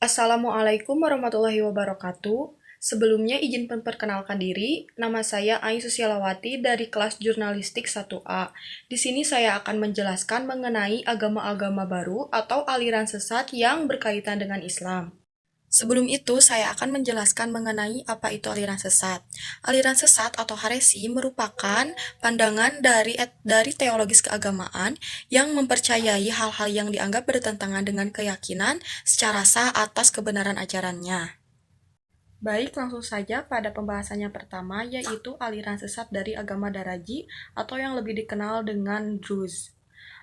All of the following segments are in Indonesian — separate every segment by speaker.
Speaker 1: Assalamualaikum warahmatullahi wabarakatuh. Sebelumnya izin memperkenalkan diri, nama saya Ai Susialawati dari kelas Jurnalistik 1A. Di sini saya akan menjelaskan mengenai agama-agama baru atau aliran sesat yang berkaitan dengan Islam. Sebelum itu, saya akan menjelaskan mengenai apa itu aliran sesat. Aliran sesat atau heresi merupakan pandangan dari teologis keagamaan yang mempercayai hal-hal yang dianggap bertentangan dengan keyakinan secara sah atas kebenaran ajarannya. Baik, langsung saja pada pembahasannya pertama, yaitu aliran sesat dari agama Daraji atau yang lebih dikenal dengan Druze.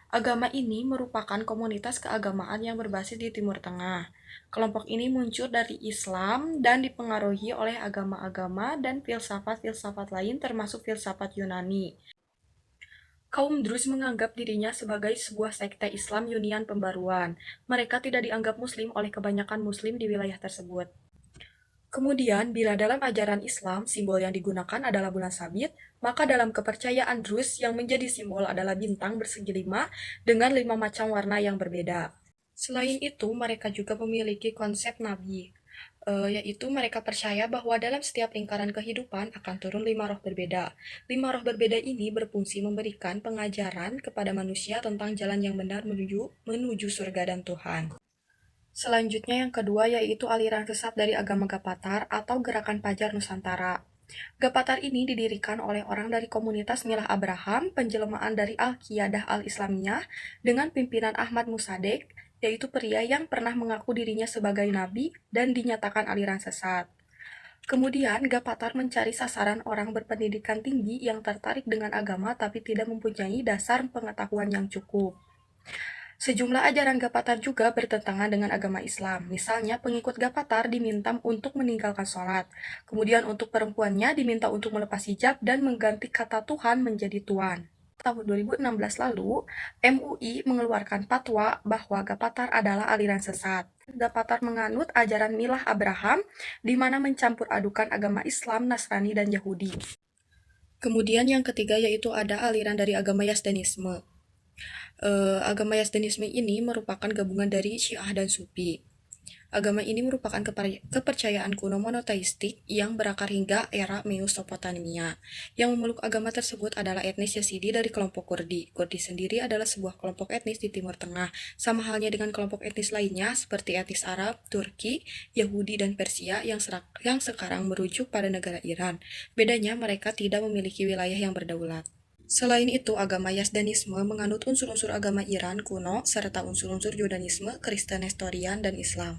Speaker 1: Agama ini merupakan komunitas keagamaan yang berbasis di Timur Tengah. Kelompok ini muncul dari Islam dan dipengaruhi oleh agama-agama dan filsafat-filsafat lain termasuk filsafat Yunani. Kaum Druze menganggap dirinya sebagai sebuah sekte Islam Yunian pembaruan. Mereka tidak dianggap Muslim oleh kebanyakan Muslim di wilayah tersebut. Kemudian, bila dalam ajaran Islam simbol yang digunakan adalah bulan sabit, maka dalam kepercayaan Druze yang menjadi simbol adalah bintang bersegi 5 dengan 5 macam warna yang berbeda. Selain itu, mereka juga memiliki konsep nabi, yaitu mereka percaya bahwa dalam setiap lingkaran kehidupan akan turun 5 roh berbeda. 5 roh berbeda ini berfungsi memberikan pengajaran kepada manusia tentang jalan yang benar menuju surga dan Tuhan. Selanjutnya yang kedua yaitu aliran sesat dari agama Gapatar atau Gerakan Pajar Nusantara. Gapatar ini didirikan oleh orang dari komunitas Milah Abraham, penjelmaan dari Al-Qiyadah Al-Islamiyah, dengan pimpinan Ahmad Musadek, yaitu pria yang pernah mengaku dirinya sebagai nabi dan dinyatakan aliran sesat. Kemudian, Gapatar mencari sasaran orang berpendidikan tinggi yang tertarik dengan agama tapi tidak mempunyai dasar pengetahuan yang cukup. Sejumlah ajaran Gapatar juga bertentangan dengan agama Islam. Misalnya, pengikut Gapatar diminta untuk meninggalkan sholat. Kemudian untuk perempuannya diminta untuk melepas hijab dan mengganti kata Tuhan menjadi Tuan. Tahun 2016 lalu, MUI mengeluarkan fatwa bahwa Gapatar adalah aliran sesat. Gapatar menganut ajaran Milah Abraham, di mana mencampur adukan agama Islam, Nasrani, dan Yahudi. Kemudian yang ketiga yaitu ada aliran dari agama Yazdanisme. Agama Yazdanisme ini merupakan gabungan dari Syiah dan Sufi. Agama ini merupakan kepercayaan kuno monoteistik yang berakar hingga era Mesopotamia. Yang memeluk agama tersebut adalah etnis Yazidi dari kelompok Kurdi. Kurdi sendiri adalah sebuah kelompok etnis di Timur Tengah, sama halnya dengan kelompok etnis lainnya seperti etnis Arab, Turki, Yahudi, dan Persia yang sekarang merujuk pada negara Iran. Bedanya mereka tidak memiliki wilayah yang berdaulat. Selain itu, agama Yazdanisme menganut unsur-unsur agama Iran kuno serta unsur-unsur Yudanisme, Kristen Nestorian, dan Islam.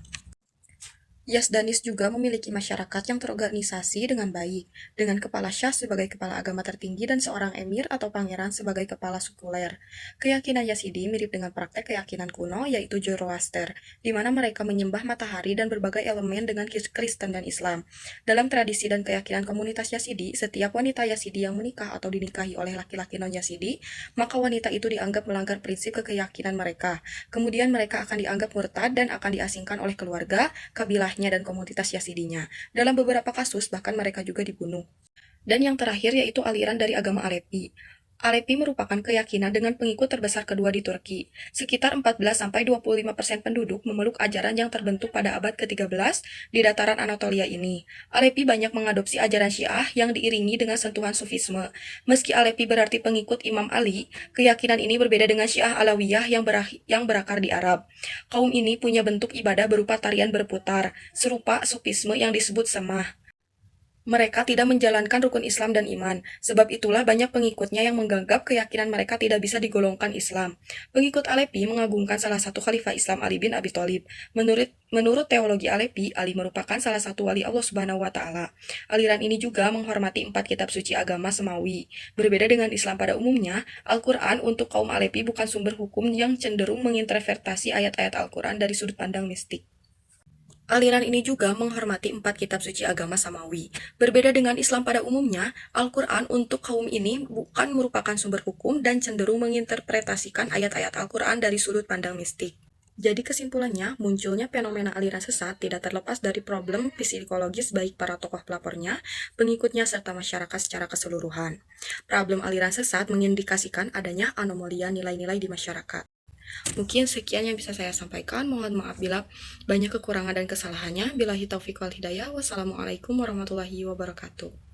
Speaker 1: Yazdanis juga memiliki masyarakat yang terorganisasi dengan baik, dengan kepala syah sebagai kepala agama tertinggi dan seorang emir atau pangeran sebagai kepala sekuler. Keyakinan Yazidi mirip dengan praktek keyakinan kuno, yaitu Zoroaster, di mana mereka menyembah matahari dan berbagai elemen dengan Kristen dan Islam. Dalam tradisi dan keyakinan komunitas Yazidi, setiap wanita Yazidi yang menikah atau dinikahi oleh laki-laki non-Yazidi, maka wanita itu dianggap melanggar prinsip keyakinan mereka. Kemudian mereka akan dianggap murtad dan akan diasingkan oleh keluarga, kabilahnya, dan komunitas Yazidinya. Dalam beberapa kasus, bahkan mereka juga dibunuh. Dan yang terakhir yaitu aliran dari agama Alepi. Alepi merupakan keyakinan dengan pengikut terbesar kedua di Turki. Sekitar 14-25% penduduk memeluk ajaran yang terbentuk pada abad ke-13 di dataran Anatolia ini. Alepi banyak mengadopsi ajaran Syiah yang diiringi dengan sentuhan Sufisme. Meski Alepi berarti pengikut Imam Ali, keyakinan ini berbeda dengan Syiah Alawiyah yang berakar di Arab. Kaum ini punya bentuk ibadah berupa tarian berputar, serupa Sufisme yang disebut semah. Mereka tidak menjalankan rukun Islam dan iman, sebab itulah banyak pengikutnya yang menganggap keyakinan mereka tidak bisa digolongkan Islam. Pengikut Alepi mengagungkan salah satu khalifah Islam Ali bin Abi Thalib. Menurut teologi Alepi, Ali merupakan salah satu wali Allah Subhanahu wa Ta'ala. Aliran ini juga menghormati 4 kitab suci agama Semawi. Berbeda dengan Islam pada umumnya, Al-Quran untuk kaum Alepi bukan sumber hukum yang cenderung menginterpretasi ayat-ayat Al-Quran dari sudut pandang mistik. Aliran ini juga menghormati 4 kitab suci agama Samawi. Berbeda dengan Islam pada umumnya, Al-Quran untuk kaum ini bukan merupakan sumber hukum dan cenderung menginterpretasikan ayat-ayat Al-Quran dari sudut pandang mistik. Jadi kesimpulannya, munculnya fenomena aliran sesat tidak terlepas dari problem psikologis baik para tokoh pelapornya, pengikutnya, serta masyarakat secara keseluruhan. Problem aliran sesat mengindikasikan adanya anomalia nilai-nilai di masyarakat. Mungkin sekian yang bisa saya sampaikan. Mohon maaf bila banyak kekurangan dan kesalahannya. Billahi taufiq wal hidayah. Wassalamualaikum warahmatullahi wabarakatuh.